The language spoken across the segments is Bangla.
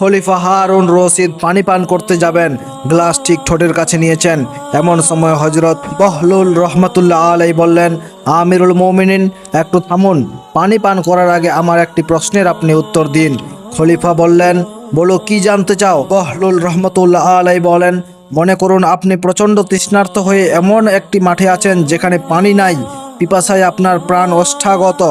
খলিফা হারুন রশিদ পানি পান করতে যাবেন, গ্লাস ঠিক ঠোঁটের কাছে নিয়েছেন। এমন সময় হজরত বহলুল রহমতুল্লাহ আলাই বললেন, আমিরুল মোমিনিন, একটু থামুন। পানি পান করার আগে আমার একটি প্রশ্নের আপনি উত্তর দিন। খলিফা বললেন, বলো, কি জানতে চাও? বহলুল রহমতুল্লাহ আলাই বলেন, মনে করুন আপনি প্রচণ্ড তৃষ্ণার্ত হয়ে এমন একটি মাঠে আছেন যেখানে পানি নাই, পিপাসায় আপনার প্রাণ ওষ্ঠাগত।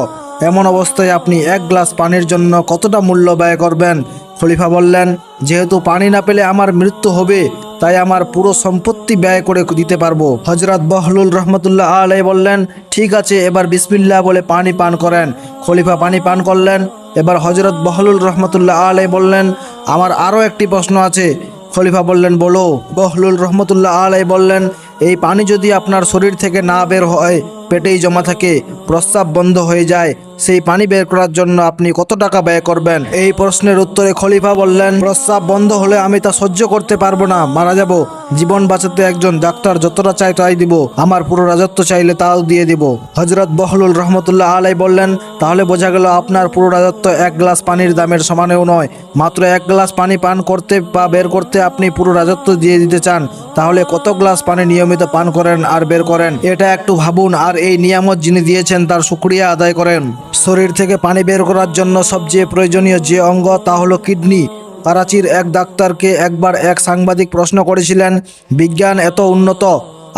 এমন অবস্থায় আপনি এক গ্লাস পানির জন্য কতটা মূল্য ব্যয় করবেন? খলিফা বললেন, যেহেতু পানি না পেলে আমার মৃত্যু হবে, তাই আমার পুরো সম্পত্তি ব্যয় করে দিতে পারবো। হজরত বহলুল রহমতুল্লাহ আলাই বললেন, ঠিক আছে, এবার বিসমিল্লাহ বলে পানি পান করেন। খলিফা পানি পান করলেন। এবার হজরত বহলুল রহমতুল্লাহ আলাই বললেন, আমার আরও একটি প্রশ্ন আছে। খলিফা বললেন, বলো। বহলুল রহমতুল্লাহ আলাই বললেন, এই পানি যদি আপনার শরীর থেকে না বের হয়, পেটেই জমা থাকে, প্রস্রাব বন্ধ হয়ে যায়, সেই পানি বের করার জন্য আপনি কত টাকা ব্যয় করবেন? এই প্রশ্নের উত্তরে খলিফা বললেন, প্রস্রাব বন্ধ হলে আমি তা সহ্য করতে পারবো না, মারা যাব। জীবন বাঁচাতে একজন ডাক্তার যতটা চাই তাই দিব, আমার পুরো রাজত্ব চাইলে তাও দিয়ে দিব। হজরত বহলুল রহমতুল্লাহ আলাই বললেন, তাহলে বোঝা গেল আপনার পুরো রাজত্ব এক গ্লাস পানির দামের সমানেও নয়। মাত্র এক গ্লাস পানি পান করতে বা বের করতে আপনি পুরো রাজত্ব দিয়ে দিতে চান। তাহলে কত গ্লাস পানি নিয়মিত পান করেন আর বের করেন, এটা একটু ভাবুন, আর এই নিয়ামত যিনি দিয়েছেন তার শুকরিয়া আদায় করেন। শরীর থেকে পানি বের করার জন্য সবচেয়ে প্রয়োজনীয় যে অঙ্গ, তা হলো কিডনি। করাচির এক ডাক্তারকে একবার এক সাংবাদিক প্রশ্ন করেছিলেন, বিজ্ঞান এত উন্নত,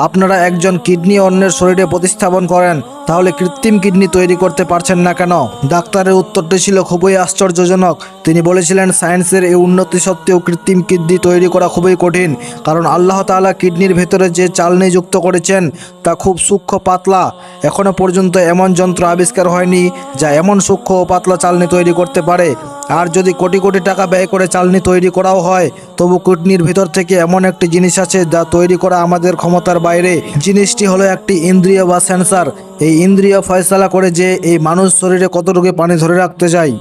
আপনারা একজন কিডনি অন্যের শরীরে প্রতিস্থাপন করেন, তাহলে কৃত্রিম কিডনি তৈরি করতে পারছেন না কেন? ডাক্তারের উত্তরটি ছিল খুবই আশ্চর্যজনক। তিনি বলেছিলেন, সায়েন্সের এই উন্নতি সত্ত্বেও কৃত্রিম কিডনি তৈরি করা খুবই কঠিন, কারণ আল্লাহ তাআলা কিডনির ভেতরে যে চালনি যুক্ত করেছেন তা খুব সূক্ষ্ম পাতলা। এখনও পর্যন্ত এমন যন্ত্র আবিষ্কার হয়নি যা এমন সূক্ষ্ম ও পাতলা চালনি তৈরি করতে পারে। আর যদি কোটি কোটি টাকা ব্যয় করে চালনি তৈরি করাও হয়, তবু কিডনির ভিতর থেকে এমন একটি জিনিস আছে যা তৈরি করা আমাদের ক্ষমতার বাইরে। জিনিসটি হলো একটি ইন্দ্রিয় বা সেন্সার। এই ইন্দ্রিয় ফয়সালা করে যে এই মানুষ শরীরে কতটুকু পানি ধরে রাখতে চাই।